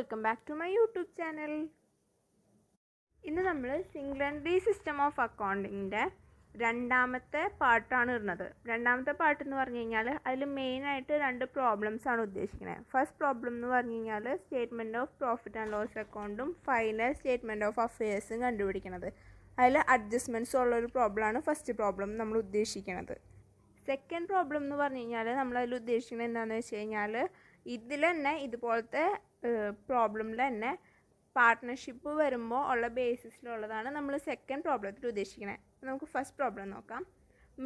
welcome back to my YouTube channel. ഇന്ന് നമ്മൾ single system of അക്കൗണ്ടിങ്ങിൻ്റെ രണ്ടാമത്തെ പാർട്ടാണ് വരുന്നത്. രണ്ടാമത്തെ പാർട്ട് എന്ന് പറഞ്ഞു കഴിഞ്ഞാൽ അതിൽ മെയിനായിട്ട് രണ്ട് പ്രോബ്ലംസ് ആണ് ഉദ്ദേശിക്കുന്നത്. ഫസ്റ്റ് പ്രോബ്ലം എന്ന് പറഞ്ഞു കഴിഞ്ഞാൽ statement of profit and loss അക്കൗണ്ടും ഫൈനൽ സ്റ്റേറ്റ്മെൻറ്റ് ഓഫ് അഫയേഴ്സും കണ്ടുപിടിക്കുന്നത്. അതിൽ അഡ്ജസ്റ്റ്മെൻറ്റ്സ് ഉള്ളൊരു പ്രോബ്ലമാണ് ഫസ്റ്റ് പ്രോബ്ലം നമ്മൾ ഉദ്ദേശിക്കുന്നത്. സെക്കൻഡ് പ്രോബ്ലം എന്ന് പറഞ്ഞു കഴിഞ്ഞാൽ നമ്മളതിൽ ഉദ്ദേശിക്കുന്നത് എന്താണെന്ന് വെച്ച് കഴിഞ്ഞാൽ ഇതിൽ തന്നെ ഇതുപോലത്തെ പ്രോബ്ലമിൽ തന്നെ പാർട്ട്ണർഷിപ്പ് വരുമ്പോൾ ഉള്ള ബേസിസിലുള്ളതാണ് നമ്മൾ സെക്കൻഡ് പ്രോബ്ലത്തിൽ ഉദ്ദേശിക്കുന്നത്. നമുക്ക് ഫസ്റ്റ് പ്രോബ്ലം നോക്കാം.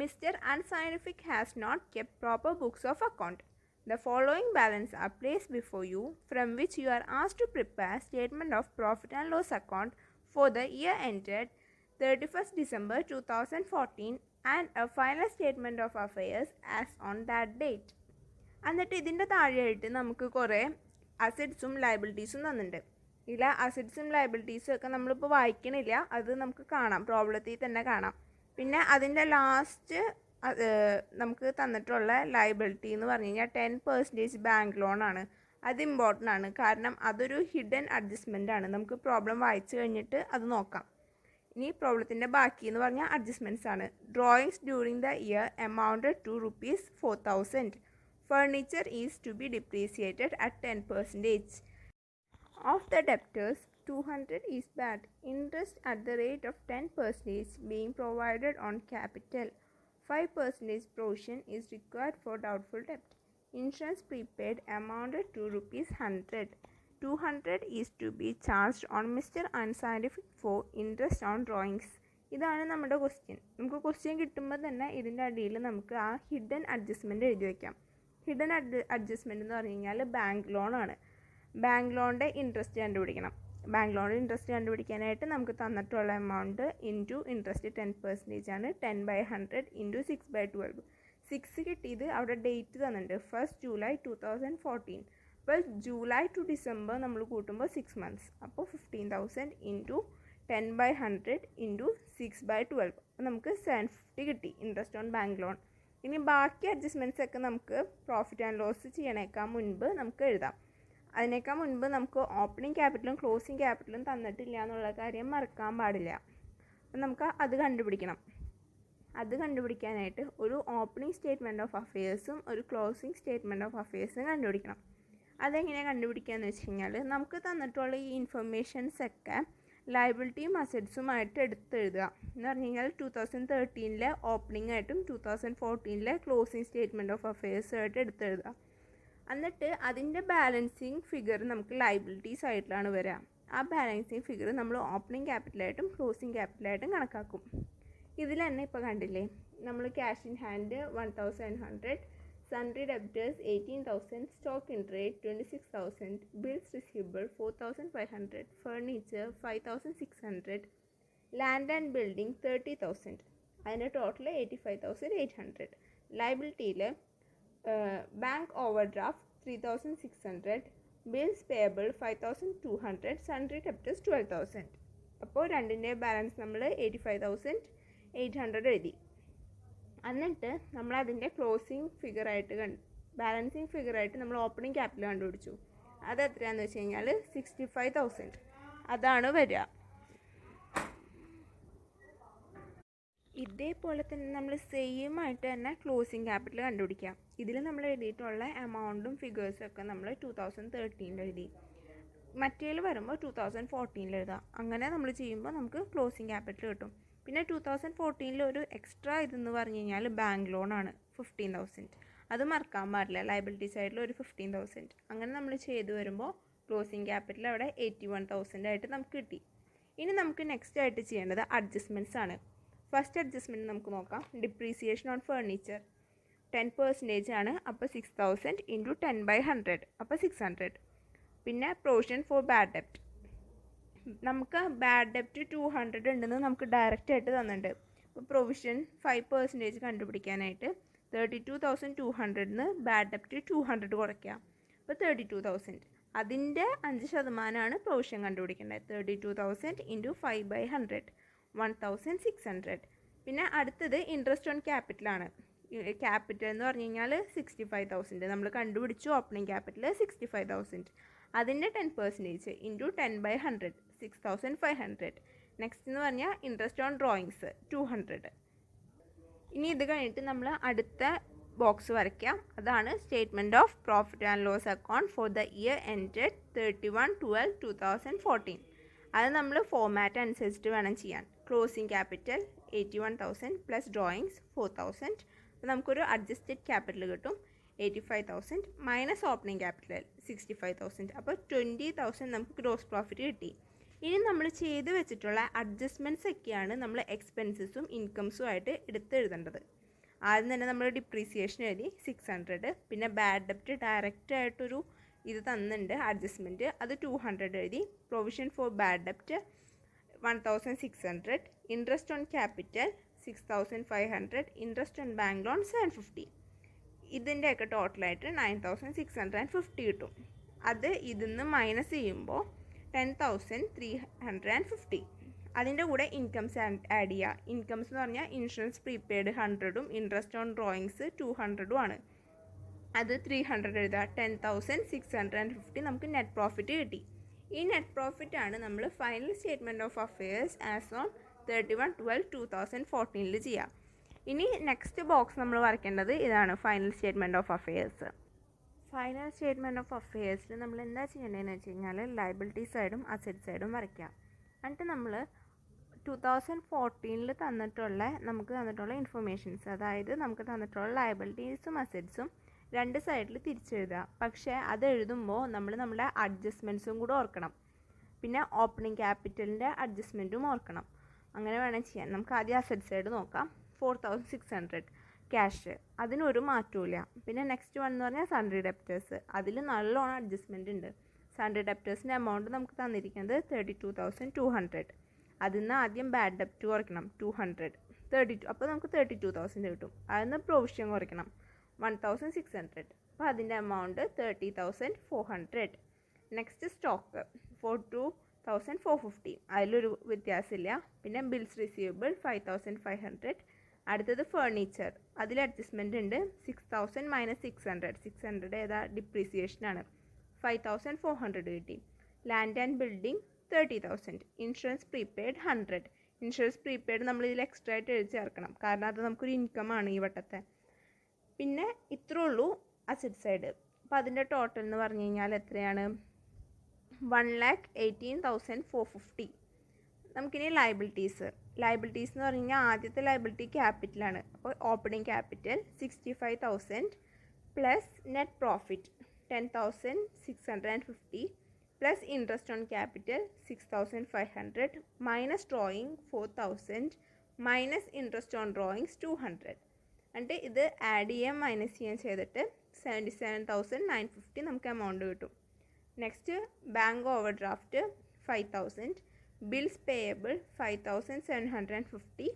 Mister unscientific has not kept proper books of account. The following balance are placed before you, from which you are asked to prepare statement of profit and loss account for the year ended 31st December 2014 and a final statement of affairs as on that date. എന്നിട്ട് ഇതിൻ്റെ താഴെയായിട്ട് നമുക്ക് കുറേ അസറ്റ്സും ലയബിലിറ്റീസും തന്നിട്ടുണ്ട്. ഇതിൽ അസറ്റ്സും ലയബിലിറ്റീസും ഒക്കെ നമ്മളിപ്പോൾ വായിക്കണില്ല, അത് നമുക്ക് കാണാം, പ്രോബ്ലത്തിൽ തന്നെ കാണാം. പിന്നെ അതിൻ്റെ ലാസ്റ്റ് നമുക്ക് തന്നിട്ടുള്ള ലയബിലിറ്റി എന്ന് പറഞ്ഞു കഴിഞ്ഞാൽ 10% ബാങ്ക് ലോണാണ്. അത് ഇമ്പോർട്ടൻ്റ് ആണ്, കാരണം അതൊരു ഹിഡൻ അഡ്ജസ്റ്റ്മെൻ്റ് ആണ്. നമുക്ക് പ്രോബ്ലം വായിച്ചു കഴിഞ്ഞിട്ട് അത് നോക്കാം. ഇനി പ്രോബ്ലത്തിൻ്റെ ബാക്കി എന്ന് പറഞ്ഞാൽ അഡ്ജസ്റ്റ്മെൻറ്റ്സ് ആണ്. Drawings during the year amounted to ₹4,000. Furniture is to be depreciated at 10%. Of the debtors, 200 is bad. Interest at the rate of 10% being provided on capital. 5% provision is required for doubtful debt. Insurance prepaid amounted to ₹100. 200 is to be charged on Mr. Unscientific for interest on drawings. ഇതാണ് നമ്മുടെ question. നമുക്ക് question കിട്ടുമ്പോൾ തന്നെ ഇതിൻ്റെ അടിയിൽ നമുക്ക് ആ hidden adjustment എഴുതി വയ്ക്കാം. ഹിഡൻ അഡ്ജസ്റ്റ്മെൻറ്റ് എന്ന് പറഞ്ഞു കഴിഞ്ഞാൽ ബാങ്ക് ലോണാണ്. ബാങ്ക് ലോണിൻ്റെ ഇൻട്രസ്റ്റ് കണ്ടുപിടിക്കണം. ബാങ്ക് ലോണിൻ്റെ ഇൻട്രസ്റ്റ് കണ്ടുപിടിക്കാനായിട്ട് നമുക്ക് തന്നിട്ടുള്ള എമൗണ്ട് ഇൻറ്റു ഇൻട്രസ്റ്റ് 10% ആണ്. 10/100 ഇൻറ്റു 6/12. 6 കിട്ടിയത് അവിടെ ഡേറ്റ് തന്നിട്ടുണ്ട്, 1st July 2014. അപ്പോൾ ജൂലൈ ടു ഡിസംബർ നമ്മൾ കൂട്ടുമ്പോൾ 6 months. അപ്പോൾ 15,000 ഇൻറ്റു 10/100 ഇൻറ്റു 6/12. അപ്പോൾ നമുക്ക് 750 കിട്ടി ഇൻട്രസ്റ്റ് ഓൺ ബാങ്ക് ലോൺ. ഇനി ബാക്കി അഡ്ജസ്റ്റ്മെൻറ്റ്സ് ഒക്കെ നമുക്ക് പ്രോഫിറ്റ് ആൻഡ് ലോസ് ചെയ്യണേക്കാൾ മുൻപ് നമുക്ക് എഴുതാം. അതിനേക്കാൾ മുൻപ് നമുക്ക് ഓപ്പണിംഗ് ക്യാപിറ്റലും ക്ലോസിംഗ് ക്യാപിറ്റലും തന്നിട്ടില്ല എന്നുള്ള കാര്യം മറക്കാൻ പാടില്ല. അപ്പം നമുക്ക് അത് കണ്ടുപിടിക്കണം. അത് കണ്ടുപിടിക്കാനായിട്ട് ഒരു ഓപ്പണിംഗ് സ്റ്റേറ്റ്മെൻറ്റ് ഓഫ് അഫയേഴ്സും ഒരു ക്ലോസിംഗ് സ്റ്റേറ്റ്മെൻറ്റ് ഓഫ് അഫയേഴ്സും കണ്ടുപിടിക്കണം. അതെങ്ങനെയാണ് കണ്ടുപിടിക്കുകയെന്ന് വെച്ച് കഴിഞ്ഞാൽ നമുക്ക് തന്നിട്ടുള്ള ഈ ഇൻഫർമേഷൻസൊക്കെ ലയബിലിറ്റിയും അസറ്റ്സുമായിട്ട് എടുത്തെഴുതുക. എന്ന് പറഞ്ഞു കഴിഞ്ഞാൽ 2013 ഓപ്പണിംഗ് ആയിട്ടും 2014 ക്ലോസിംഗ് സ്റ്റേറ്റ്മെൻറ്റ് ഓഫ് അഫയേഴ്സുമായിട്ട് എടുത്തെഴുതുക. എന്നിട്ട് അതിൻ്റെ ബാലൻസിങ് ഫിഗർ നമുക്ക് ലയബിലിറ്റീസ് ആയിട്ടാണ് വരിക. ആ ബാലൻസിങ് ഫിഗർ നമ്മൾ ഓപ്പണിംഗ് ക്യാപിറ്റലായിട്ടും ക്ലോസിംഗ് ക്യാപിറ്റലായിട്ടും കണക്കാക്കും. ഇതിൽ തന്നെ ഇപ്പോൾ കണ്ടില്ലേ, നമ്മൾ cash in hand 1,100, sundry debtors 18,000, stock in trade 26,000, bills receivable 4,500, furniture 5,600, land and building 30,000. അതിൻ്റെ ടോട്ടൽ 85,800. ലയബിലിറ്റിയിൽ bank overdraft 3,600, bills payable 5,200, sundry debtors 12,000. അപ്പോൾ രണ്ടിൻ്റെ ബാലൻസ് നമ്മൾ 85,800 എഴുതി. എന്നിട്ട് നമ്മൾ അതിൻ്റെ ക്ലോസിംഗ് ഫിഗറായിട്ട് ബാലൻസിങ് ഫിഗറായിട്ട് നമ്മൾ ഓപ്പണിംഗ് ക്യാപിറ്റൽ കണ്ടുപിടിച്ചു. അത് എത്രയാണെന്ന് വെച്ച് കഴിഞ്ഞാൽ 65,000 അതാണ് വരിക. ഇതേപോലെ തന്നെ നമ്മൾ സെയിം ആയിട്ട് തന്നെ ക്ലോസിംഗ് ക്യാപിറ്റൽ കണ്ടുപിടിക്കാം. ഇതിൽ നമ്മൾ എഴുതിയിട്ടുള്ള എമൗണ്ടും ഫിഗേഴ്സും ഒക്കെ നമ്മൾ 2013 എഴുതി. മറ്റേൽ വരുമ്പോൾ 2014 എഴുതാം. അങ്ങനെ നമ്മൾ ചെയ്യുമ്പോൾ നമുക്ക് ക്ലോസിംഗ് ക്യാപിറ്റൽ കിട്ടും. പിന്നെ 2014 ഒരു എക്സ്ട്രാ ഇതെന്ന് പറഞ്ഞു കഴിഞ്ഞാൽ ബാങ്ക് ലോണാണ് 15,000. അത് മറക്കാൻ പാടില്ല. ലയബിലിറ്റി സൈഡിൽ ഒരു 15,000. അങ്ങനെ നമ്മൾ ചെയ്തു വരുമ്പോൾ ക്ലോസിംഗ് ക്യാപിറ്റൽ അവിടെ 81,000 ആയിട്ട് നമുക്ക് കിട്ടി. ഇനി നമുക്ക് നെക്സ്റ്റ് ആയിട്ട് ചെയ്യേണ്ടത് അഡ്ജസ്റ്റ്മെൻറ്റ്സ് ആണ്. ഫസ്റ്റ് അഡ്ജസ്റ്റ്മെൻറ്റ് നമുക്ക് നോക്കാം. ഡിപ്രീസിയേഷൻ ഓൺ ഫർണിച്ചർ 10% ആണ്. അപ്പോൾ 6,000 ഇൻറ്റു 10/100 അപ്പോൾ 600. പിന്നെ പ്രൊവിഷൻ ഫോർ ബാഡ് ഡെപ്റ്റ്, നമുക്ക് ബാഡ് ഡെപ്റ്റ് 200 ഉണ്ടെന്ന് നമുക്ക് ഡയറക്റ്റ് ആയിട്ട് തന്നിട്ടുണ്ട്. അപ്പോൾ പ്രൊവിഷൻ 5% കണ്ടുപിടിക്കാനായിട്ട് 32,200 ബാഡ് ഡെപ്റ്റ് 200 കുറയ്ക്കുക. അപ്പോൾ 32,000. അതിൻ്റെ 5% പ്രൊവിഷൻ കണ്ടുപിടിക്കേണ്ടത്. 32,000 ഇൻറ്റു 5/100 1,600. പിന്നെ അടുത്തത് ഇൻട്രസ്റ്റ് ഓൺ ക്യാപിറ്റലാണ്. ക്യാപിറ്റൽ എന്ന് പറഞ്ഞു കഴിഞ്ഞാൽ 65,000 നമ്മൾ കണ്ടുപിടിച്ചു. Opening capital 65,000. അതിൻ്റെ 10% ഇൻറ്റു 10/100 6500. നെക്സ്റ്റ് എന്ന് പറഞ്ഞാൽ ഇൻട്രസ്റ്റ് ഓൺ ഡ്രോയിങ്സ് 200. ഇനി ഇത് കഴിഞ്ഞിട്ട് നമ്മൾ അടുത്ത ബോക്സ് വരയ്ക്കാം. അതാണ് statement of profit and loss account for the year ended 31/12/2014. അത് നമ്മൾ ഫോർമാറ്റ് അനുസരിച്ചിട്ട് വേണം ചെയ്യാൻ. Closing capital 81,000 plus drawings 4,000. അപ്പോൾ നമുക്കൊരു അഡ്ജസ്റ്റഡ് ക്യാപിറ്റൽ കിട്ടും 85,000 മൈനസ് ഓപ്പണിംഗ് ക്യാപിറ്റൽ 65,000. അപ്പോൾ 20,000 നമുക്ക് ഗ്രോസ് പ്രോഫിറ്റ് കിട്ടി. ഇനി നമ്മൾ ചെയ്ത് വെച്ചിട്ടുള്ള അഡ്ജസ്റ്റ്മെൻറ്റ്സ് ഒക്കെയാണ് നമ്മൾ എക്സ്പെൻസസും ഇൻകംസും ആയിട്ട് എഴുതേണ്ടത്. ആദ്യം തന്നെ നമ്മൾ ഡിപ്രീസിയേഷൻ എഴുതി 600. പിന്നെ ബാഡ് ഡെപ്റ്റ് ഡയറക്റ്റ് ആയിട്ടൊരു ഇത് തന്നിട്ടുണ്ട് അഡ്ജസ്റ്റ്മെൻറ്റ്, അത് 200 എഴുതി. പ്രൊവിഷൻ ഫോർ ബാഡ് ഡെപ്റ്റ് 1,600. Interest on capital 6,500. Interest on bank loan 750. ഇതിൻ്റെയൊക്കെ ടോട്ടലായിട്ട് 9,650 കിട്ടും. അത് ഇതിന്ന് മൈനസ് ചെയ്യുമ്പോൾ 10,350. അതിൻ്റെ കൂടെ ഇൻകംസ് ആഡ് ചെയ്യുക. ഇൻകംസ് എന്ന് പറഞ്ഞാൽ ഇൻഷുറൻസ് പ്രീപെയ്ഡ് 100ഉം ഇൻട്രസ്റ്റ് ഓൺ ഡ്രോയിങ്സ് 200ഉം ആണ്. അത് 300 എഴുതുക. 10,650 നമുക്ക് നെറ്റ് പ്രോഫിറ്റ് കിട്ടി. ഈ നെറ്റ് പ്രോഫിറ്റ് ആണ് നമ്മൾ final statement of affairs as on 31/12/2014 ചെയ്യുക. ഇനി നെക്സ്റ്റ് ബോക്സ് നമ്മൾ വരയ്ക്കേണ്ടത് ഇതാണ്, final statement of affairs. Final statement of അഫയേഴ്സിൽ നമ്മൾ എന്താ ചെയ്യേണ്ടതെന്ന് വെച്ച് കഴിഞ്ഞാൽ ലയബിലിറ്റി സൈഡും അസറ്റ് സൈഡും വരയ്ക്കാം. എന്നിട്ട് നമ്മൾ 2014 നമുക്ക് തന്നിട്ടുള്ള ഇൻഫർമേഷൻസ്, അതായത് നമുക്ക് തന്നിട്ടുള്ള ലയബിലിറ്റീസും അസറ്റ്സും രണ്ട് സൈഡിൽ തിരിച്ചെഴുതുക. പക്ഷേ അത് എഴുതുമ്പോൾ നമ്മൾ നമ്മുടെ അഡ്ജസ്റ്റ്മെൻറ്റ്സും കൂടെ ഓർക്കണം. പിന്നെ ഓപ്പണിംഗ് ക്യാപിറ്റലിൻ്റെ അഡ്ജസ്റ്റ്മെൻറ്റും ഓർക്കണം. അങ്ങനെ വേണം ചെയ്യാൻ. നമുക്ക് ആദ്യം അസറ്റ് സൈഡ് നോക്കാം. 4,600 ക്യാഷ്, അതിനൊരു മാറ്റമില്ല. പിന്നെ നെക്സ്റ്റ് വൺ എന്ന് പറഞ്ഞാൽ സൺഡ്രി ഡെപ്റ്റേഴ്സ്. അതിൽ നല്ലോണം അഡ്ജസ്റ്റ്മെൻറ്റ് ഉണ്ട്. സൺഡ്രി ഡെപ്റ്റേഴ്സിൻ്റെ എമൗണ്ട് നമുക്ക് തന്നിരിക്കുന്നത് 32,200. അതിൽ നിന്ന് ആദ്യം ബാഡ് ഡെപ്റ്റ് കുറയ്ക്കണം 200, 32. അപ്പോൾ നമുക്ക് 32,000 കിട്ടും. അതിൽ നിന്ന് പ്രൊവിഷൻ കുറയ്ക്കണം 1,600. അപ്പോൾ അതിൻ്റെ എമൗണ്ട് 30,400. Next stock 42,450. അതിലൊരു വ്യത്യാസമില്ല. പിന്നെ ബിൽസ് റിസീവബിൾ 5,500. അടുത്തത് ഫേർണിച്ചർ, അതിൽ അഡ്ജസ്റ്റ്മെൻറ്റ് ഉണ്ട്. 6,000 മൈനസ് 600. 600 ഏതാ ഡിപ്രീസിയേഷനാണ്. 5,400 കിട്ടി. Land and building 30,000. Insurance prepaid 100. Insurance prepaid നമ്മൾ ഇതിൽ എക്സ്ട്രാ ആയിട്ട് എഴുതി ചേർക്കണം, കാരണം അത് നമുക്കൊരു ഇൻകമാണ് ഈ വട്ടത്തെ. പിന്നെ ഇത്രേ ഉള്ളൂ അസറ്റ് സൈഡ്. അപ്പോൾ അതിൻ്റെ ടോട്ടൽ എന്ന് പറഞ്ഞു കഴിഞ്ഞാൽ എത്രയാണ്? 1,18,450. നമുക്കിനി ലയബിലിറ്റീസ് എന്ന് പറഞ്ഞു കഴിഞ്ഞാൽ ആദ്യത്തെ ലയബിലിറ്റി ക്യാപിറ്റലാണ്. അപ്പോൾ opening capital 65,000 plus net profit 10,650 plus interest on capital 6,500 minus drawing 4,000 minus interest on drawings 200. എന്നിട്ട് ഇത് ആഡ് ചെയ്യാൻ മൈനസ് ചെയ്യാൻ ചെയ്തിട്ട് 77,950 നമുക്ക് എമൗണ്ട് കിട്ടും. Next bank over draft 5,000. Bills payable 5,750.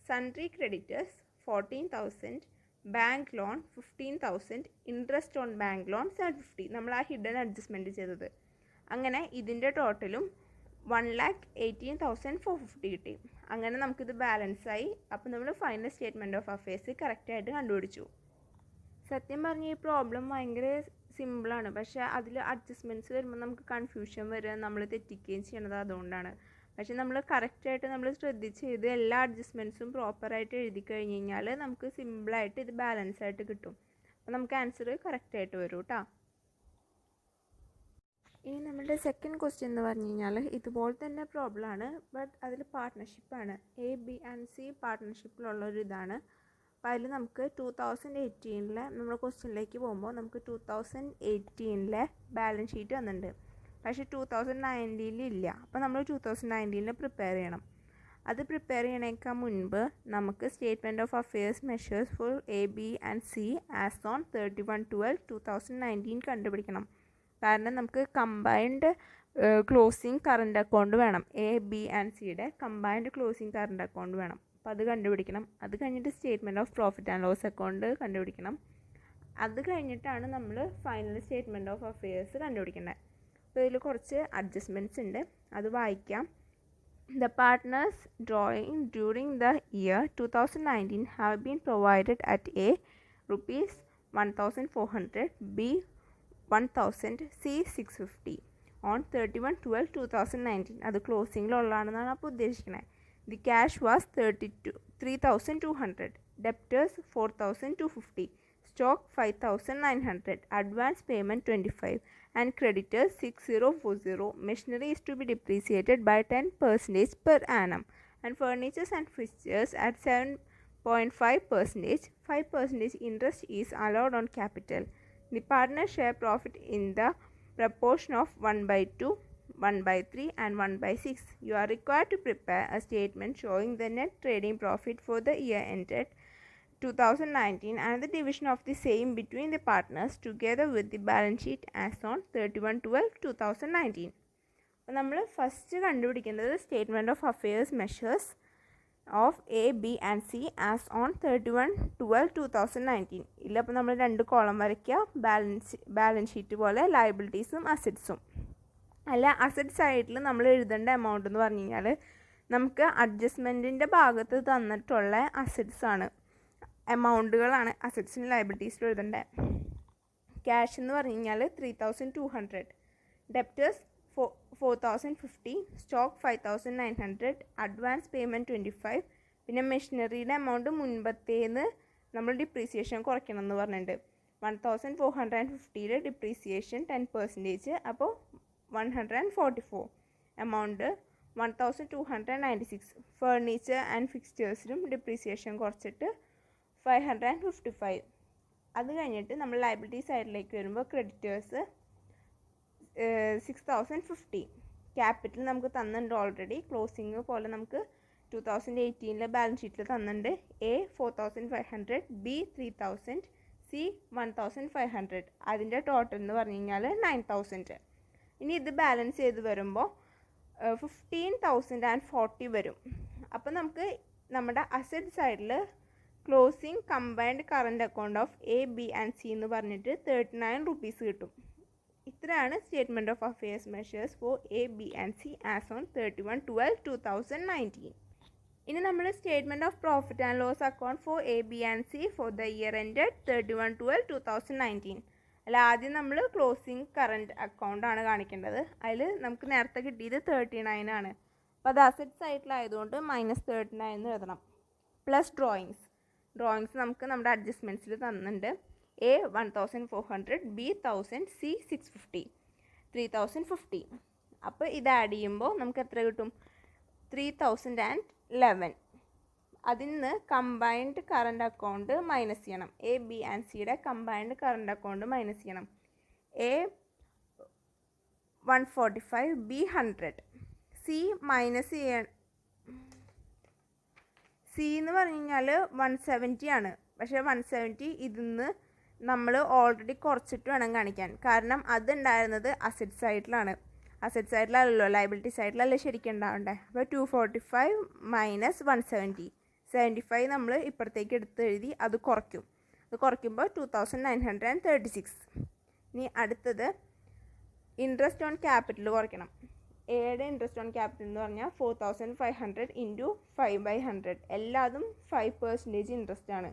Sundry creditors 14,000. Bank loan 15,000. Interest on bank loan 750. നമ്മൾ ആ hidden adjustment ചെയ്തത്. അങ്ങനെ ഇതിൻ്റെ ടോട്ടലും 1,18,450 കിട്ടി. അങ്ങനെ നമുക്കിത് ബാലൻസായി. അപ്പോൾ നമ്മൾ ഫൈനൽ സ്റ്റേറ്റ്മെൻറ്റ് ഓഫ് അഫയേഴ്സ് കറക്റ്റായിട്ട് കണ്ടുപിടിച്ചു. സത്യം പറഞ്ഞ ഈ പ്രോബ്ലം ഭയങ്കര സിമ്പിളാണ്. പക്ഷേ അതിൽ അഡ്ജസ്റ്റ്മെൻറ്റ്സ് വരുമ്പോൾ നമുക്ക് കൺഫ്യൂഷൻ വരിക, നമ്മൾ തെറ്റിക്കുകയും ചെയ്യണത് അതുകൊണ്ടാണ്. പക്ഷേ നമ്മൾ കറക്റ്റായിട്ട് നമ്മൾ ശ്രദ്ധിച്ച് ചെയ്ത് എല്ലാ അഡ്ജസ്റ്റ്മെൻറ്റ്സും പ്രോപ്പറായിട്ട് എഴുതി കഴിഞ്ഞ് കഴിഞ്ഞാൽ നമുക്ക് സിമ്പിളായിട്ട് ഇത് ബാലൻസ് ആയിട്ട് കിട്ടും. അപ്പോൾ നമുക്ക് ആൻസർ കറക്റ്റായിട്ട് വരും കേട്ടോ. ഇനി നമ്മളുടെ സെക്കൻഡ് ക്വസ്റ്റ്യൻ എന്ന് പറഞ്ഞു കഴിഞ്ഞാൽ ഇതുപോലെ തന്നെ പ്രോബ്ലമാണ്, ബട്ട് അതിൽ പാർട്ട്ണർഷിപ്പാണ്. A, B and C പാർട്ട്ണർഷിപ്പിലുള്ളൊരു ഇതാണ്. അപ്പോൾ അതിൽ നമുക്ക് 2018 നമ്മൾ ക്വസ്റ്റ്യനിലേക്ക് പോകുമ്പോൾ നമുക്ക് 2018 ബാലൻസ് ഷീറ്റ് വന്നിട്ടുണ്ട്. പക്ഷേ 2019 ഇല്ല. അപ്പോൾ നമ്മൾ 2019 പ്രിപ്പയർ ചെയ്യണം. അത് പ്രിപ്പയർ ചെയ്യണേക്കാൾ മുൻപ് നമുക്ക് statement of affairs measures for A, B and C as on 31/12/2019 കണ്ടുപിടിക്കണം. കാരണം നമുക്ക് കമ്പൈൻഡ് ക്ലോസിംഗ് കറണ്ട് അക്കൗണ്ട് വേണം. A, B and Cയുടെ കമ്പൈൻഡ് ക്ലോസിംഗ് കറണ്ട് അക്കൗണ്ട് വേണം. അപ്പോൾ അത് കണ്ടുപിടിക്കണം. അത് കഴിഞ്ഞിട്ട് statement of profit and loss account കണ്ടുപിടിക്കണം. അത് കഴിഞ്ഞിട്ടാണ് നമ്മൾ ഫൈനൽ സ്റ്റേറ്റ്മെൻറ്റ് ഓഫ് അഫയേഴ്സ് കണ്ടുപിടിക്കേണ്ടത്. അപ്പോൾ ഇതിൽ കുറച്ച് അഡ്ജസ്റ്റ്മെൻറ്റ്സ് ഉണ്ട്, അത് വായിക്കാം. The partners drawing during the year 2019 have been provided at A, rupees 1,400, B, 1000, C 650 on 31/12/2019. അത് ക്ലോസിങ്ങിലുള്ളതാണെന്നാണ് അപ്പോൾ ഉദ്ദേശിക്കുന്നത്. The cash was 3,200, debtors 4,250, stock 5,900, advance payment 25 and creditors 6040. Machinery is to be depreciated by 10% per annum and furnitures and fixtures at 7.5%. 5% interest is allowed on capital. The partners share profit in the proportion of 1/2, 1/3 and 1/6. You are required to prepare a statement showing the net trading profit for the year ended 2019 and the division of the same between the partners together with the balance sheet as on 31/12/2019. അപ്പോൾ നമ്മൾ first കണ്ടുപിടിക്കുന്നത് statement of affairs measures of A B and C as on 31/12/2019. ഇല്ല, അപ്പോൾ നമ്മൾ 2 column വരയ്ക്കുക. Balance sheet പോലെ ലയബിലിറ്റീസും അസറ്റ്സും. അല്ല, asset സൈഡിൽ നമ്മൾ എഴുതേണ്ട എമൗണ്ട് എന്ന് പറഞ്ഞു കഴിഞ്ഞാൽ നമുക്ക് അഡ്ജസ്റ്റ്മെൻറ്റിൻ്റെ ഭാഗത്ത് തന്നിട്ടുള്ള അസറ്റ്സാണ്, എമൗണ്ടുകളാണ് അസറ്റ്സിന് ലയബിലിറ്റീസിൽ എഴുതേണ്ടത്. ക്യാഷ് എന്ന് പറഞ്ഞു കഴിഞ്ഞാൽ 3,200, ഡെപ്റ്റേഴ്സ് 4,050, സ്റ്റോക്ക് 5,900, അഡ്വാൻസ് പേയ്മെൻറ്റ് 25. പിന്നെ മെഷീനറിയുടെ എമൗണ്ട് മുൻപത്തേന്ന് നമ്മൾ ഡിപ്രീസിയേഷൻ കുറയ്ക്കണം എന്ന് പറഞ്ഞിട്ടുണ്ട്. 1,450 ഡിപ്രീസിയേഷൻ 10%, അപ്പോൾ 144. എമൗണ്ട് 1,296. ഫർണിച്ചർ ആൻഡ് ഫിക്സ്റ്റേഴ്സിലും ഡിപ്രീസിയേഷൻ കുറച്ചിട്ട് 555. അത് കഴിഞ്ഞിട്ട് നമ്മൾ ലയബിലിറ്റി സൈഡിലേക്ക് വരുമ്പോൾ ക്രെഡിറ്റേഴ്സ് 6,050. ക്യാപിറ്റൽ നമുക്ക് തന്നിട്ടുണ്ട് ഓൾറെഡി, ക്ലോസിങ് പോലെ നമുക്ക് 2018 ബാലൻസ് ഷീറ്റിൽ തന്നിട്ടുണ്ട്. A 4,500, B 3,000, C 1,500. അതിൻ്റെ ടോട്ടൽ എന്ന് പറഞ്ഞു കഴിഞ്ഞാൽ 9,000. ഇനി ഇത് ബാലൻസ് ചെയ്ത് വരുമ്പോൾ 15,040 വരും. അപ്പോൾ നമുക്ക് നമ്മുടെ അസറ്റ് സൈഡിൽ closing combined current account of A B and C എന്ന് പറഞ്ഞിട്ട് 39 rupees കിട്ടും. ഇത്രയാണ് statement of affairs measures for A B and C as on 31/12/2019. ഇനി നമ്മൾ statement of profit and loss account for A B and C for the year ended 31/12/2019. അല്ല, ആദ്യം നമ്മൾ closing current അക്കൗണ്ടാണ് കാണിക്കേണ്ടത്. അതിൽ നമുക്ക് നേരത്തെ കിട്ടിയത് 39 ആണ്. അപ്പോൾ അത് അസറ്റ് സൈഡിലായതുകൊണ്ട് -39 എന്ന് എഴുതണം. പ്ലസ് ഡ്രോയിങ്സ് നമുക്ക് നമ്മുടെ അഡ്ജസ്റ്റ്മെൻറ്റ്സിൽ തന്നിട്ടുണ്ട്. A 1,400, B 1,000, C 650, 3,050. അപ്പോൾ ഇത് ആഡ് ചെയ്യുമ്പോൾ നമുക്ക് എത്ര കിട്ടും? 3,011. അതിൽ നിന്ന് കമ്പൈൻഡ് കറൻറ്റ് അക്കൗണ്ട് മൈനസ് ചെയ്യണം. എ ബി ആൻഡ് സിയുടെ കമ്പൈൻഡ് കറൻറ്റ് അക്കൗണ്ട് മൈനസ് ചെയ്യണം. A 145, B 100. C minus C എന്ന് പറഞ്ഞു കഴിഞ്ഞാൽ 170 ആണ്. പക്ഷേ 170 ഇതിൽ നിന്ന് നമ്മൾ ഓൾറെഡി കുറച്ചിട്ട് വേണം കാണിക്കാൻ. കാരണം അതുണ്ടായിരുന്നത് അസറ്റ് സൈഡിലാണ്. അസറ്റ് സൈഡിലല്ലോ, ലയബിലിറ്റി സൈഡിലല്ലേ ശരിക്കും ഉണ്ടാവണ്ടേ. അപ്പോൾ 245 മൈനസ് 170, 75 നമ്മൾ ഇപ്പുറത്തേക്ക് എടുത്ത് എഴുതി അത് കുറയ്ക്കും. അത് കുറയ്ക്കുമ്പോൾ 2,936. ഇനി അടുത്തത് ഇൻട്രസ്റ്റ് ഓൺ ക്യാപിറ്റൽ കുറയ്ക്കണം. എയുടെ ഇൻട്രസ്റ്റ് ഓൺ ക്യാപിറ്റൽ എന്ന് പറഞ്ഞാൽ 4,500 ഇൻറ്റു 5/100. എല്ലാതും 5% ഇൻട്രസ്റ്റ് ആണ്.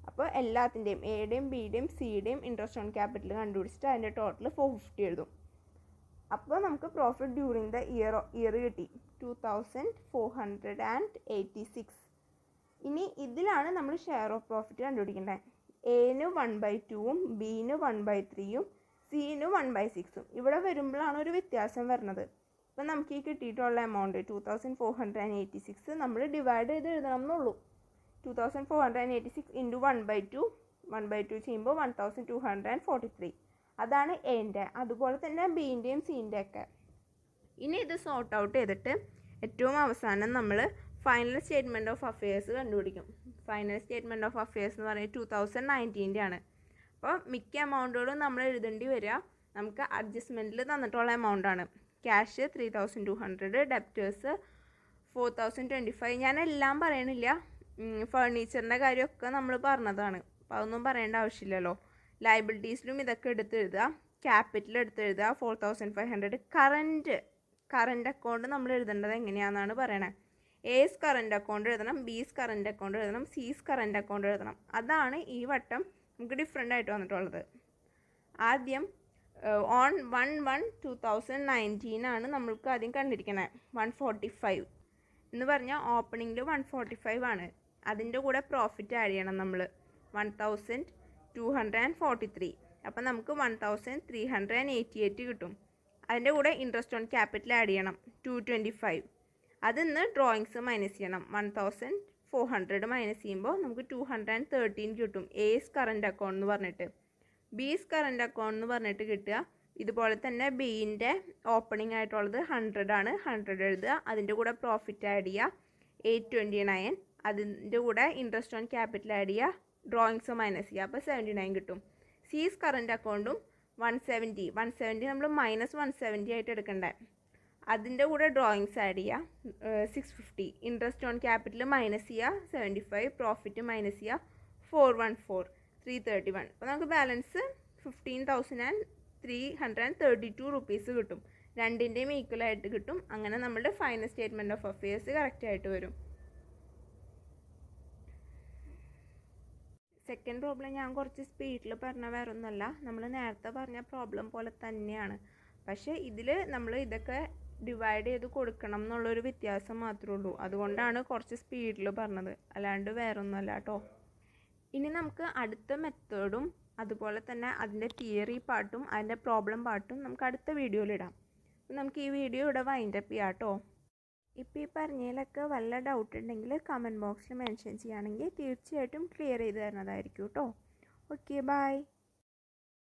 അപ്പോൾ എല്ലാത്തിൻ്റെയും എയുടെയും ബിയുടെയും സിയുടെയും ഇൻട്രസ്റ്റ് ഓൺ ക്യാപിറ്റൽ കണ്ടുപിടിച്ചിട്ട് അതിൻ്റെ ടോട്ടൽ 450 എഴുതും. അപ്പോൾ നമുക്ക് പ്രോഫിറ്റ് ഡ്യൂറിങ് ദ ഇയർ കിട്ടി 2,486. ഇനി ഇതിലാണ് നമ്മൾ ഷെയർ ഓഫ് പ്രോഫിറ്റ് കണ്ടുപിടിക്കേണ്ടത്. എന് 1/2ഉം ബിന് 1/3ഉം സിന് 1/6ഉം. ഇവിടെ വരുമ്പോഴാണ് ഒരു വ്യത്യാസം വരുന്നത്. അപ്പോൾ നമുക്ക് ഈ കിട്ടിയിട്ടുള്ള എമൗണ്ട് 2,486 നമ്മൾ ഡിവൈഡ് ചെയ്ത് എഴുതണം എന്നുള്ളൂ. 2,486 ഇൻറ്റു 1/2 ചെയ്യുമ്പോൾ 1,243. അതാണ് എൻ്റെ. അതുപോലെ തന്നെ ബിൻ്റെയും സിൻ്റെ ഒക്കെ. ഇനി ഇത് സോർട്ട് ഔട്ട് ചെയ്തിട്ട് ഏറ്റവും അവസാനം നമ്മൾ ഫൈനൽ സ്റ്റേറ്റ്മെൻറ്റ് ഓഫ് അഫെയേഴ്സ് കണ്ടുപിടിക്കും. ഫൈനൽ സ്റ്റേറ്റ്മെൻറ്റ് ഓഫ് അഫെയേഴ്സ് എന്ന് പറയുന്നത് 2019 ആണ്. അപ്പോൾ മിക്ക എമൗണ്ടുകളും നമ്മൾ എഴുതേണ്ടി വരിക നമുക്ക് അഡ്ജസ്റ്റ്മെൻറ്റിൽ തന്നിട്ടുള്ള എമൗണ്ടാണ്. Cash 3,200, debtors 4,025. ഞാൻ എല്ലാം പറയണില്ല, ഫർണിച്ചറിൻ്റെ കാര്യമൊക്കെ നമ്മൾ പറഞ്ഞതാണ്. അപ്പോൾ അതൊന്നും പറയേണ്ട ആവശ്യമില്ലല്ലോ. ലയബിലിറ്റീസിലും ഇതൊക്കെ എടുത്തെഴുതുക. ക്യാപിറ്റൽ എടുത്തെഴുതുക 4,500. കറൻറ്റ് അക്കൗണ്ട് നമ്മൾ എഴുതേണ്ടത് എങ്ങനെയാണെന്നാണ് പറയണത്. എസ് കറൻറ്റ് അക്കൗണ്ട് എഴുതണം, ബീസ് കറൻറ്റ് അക്കൗണ്ട് എഴുതണം, സീസ് കറൻറ്റ് അക്കൗണ്ട് എഴുതണം. അതാണ് ഈ വട്ടം നമുക്ക് ഡിഫറെൻ്റ് ആയിട്ട് വന്നിട്ടുള്ളത്. ആദ്യം ഓൺ 1/1/2019 ആണ് നമ്മൾക്ക് ആദ്യം കണ്ടിരിക്കണേ 145 എന്ന് പറഞ്ഞാൽ ഓപ്പണിങ്ങിൽ 145 ആണ്. അതിൻ്റെ കൂടെ പ്രോഫിറ്റ് ആഡ് ചെയ്യണം നമ്മൾ 1243. അപ്പം നമുക്ക് 1388 കിട്ടും. അതിൻ്റെ കൂടെ ഇൻട്രസ്റ്റ് ഓൺ ക്യാപിറ്റൽ ആഡ് ചെയ്യണം 225. അതിന്ന് ഡ്രോയിങ്സ് മൈനസ് ചെയ്യണം. 1400 മൈനസ് ചെയ്യുമ്പോൾ നമുക്ക് 213 കിട്ടും. എസ് കറൻറ്റ് അക്കൗണ്ട് എന്ന് പറഞ്ഞിട്ട്. ബീസ് കറൻറ്റ് അക്കൗണ്ട് എന്ന് പറഞ്ഞിട്ട് കിട്ടുക. ഇതുപോലെ തന്നെ ബീൻ്റെ ഓപ്പണിംഗ് ആയിട്ടുള്ളത് 100 ആണ്. 100 എഴുതുക. അതിൻ്റെ കൂടെ പ്രോഫിറ്റ് ആഡ് ചെയ്യുക 829. അതിൻ്റെ കൂടെ ഇൻട്രസ്റ്റ് ഓൺ ക്യാപിറ്റൽ ആഡ് ചെയ്യുക, ഡ്രോയിങ്സ് മൈനസ് ചെയ്യുക. അപ്പോൾ 79 കിട്ടും. സീസ് കറൻറ്റ് അക്കൗണ്ടും 170 നമ്മൾ -170 ആയിട്ട് എടുക്കണ്ടേ. അതിൻ്റെ കൂടെ ഡ്രോയിങ്സ് ആഡ് ചെയ്യുക 650. ഇൻട്രസ്റ്റ് ഓൺ ക്യാപിറ്റൽ മൈനസ് ചെയ്യുക 75. പ്രോഫിറ്റ് മൈനസ് ചെയ്യുക 414 331. അപ്പോൾ നമുക്ക് ബാലൻസ് 15,332 റുപ്പീസ് കിട്ടും. രണ്ടിൻ്റെയും ഈക്വൽ ആയിട്ട് കിട്ടും. അങ്ങനെ നമ്മുടെ final statement of affairs correct ആയിട്ട് വരും. സെക്കൻഡ് പ്രോബ്ലം ഞാൻ കുറച്ച് സ്പീഡിൽ പറഞ്ഞ വേറെ ഒന്നുമല്ല, നമ്മൾ നേരത്തെ പറഞ്ഞ പ്രോബ്ലം പോലെ തന്നെയാണ്. പക്ഷേ ഇതിൽ നമ്മൾ ഇതൊക്കെ ഡിവൈഡ് ചെയ്ത് കൊടുക്കണം എന്നുള്ളൊരു വ്യത്യാസം മാത്രമേ ഉള്ളൂ. അതുകൊണ്ടാണ് കുറച്ച് സ്പീഡിൽ പറഞ്ഞത്, അല്ലാണ്ട് വേറെ ഒന്നുമല്ല കേട്ടോ. ഇനി നമുക്ക് അടുത്ത മെത്തേഡും അതുപോലെ തന്നെ അതിൻ്റെ തിയറി പാർട്ടും അതിൻ്റെ പ്രോബ്ലം പാർട്ടും നമുക്ക് അടുത്ത വീഡിയോയിലിടാം. അപ്പോൾ നമുക്ക് ഈ വീഡിയോ ഇവിടെ വൈൻഡപ്പ് ചെയ്യാം കേട്ടോ. ഇപ്പോൾ ഈ പറഞ്ഞതിലൊക്കെ വല്ല ഡൗട്ട് ഉണ്ടെങ്കിൽ കമൻറ്റ് ബോക്സിൽ മെൻഷൻ ചെയ്യുകയാണെങ്കിൽ തീർച്ചയായിട്ടും ക്ലിയർ ചെയ്ത് തരുന്നതായിരിക്കും കേട്ടോ. Okay, by.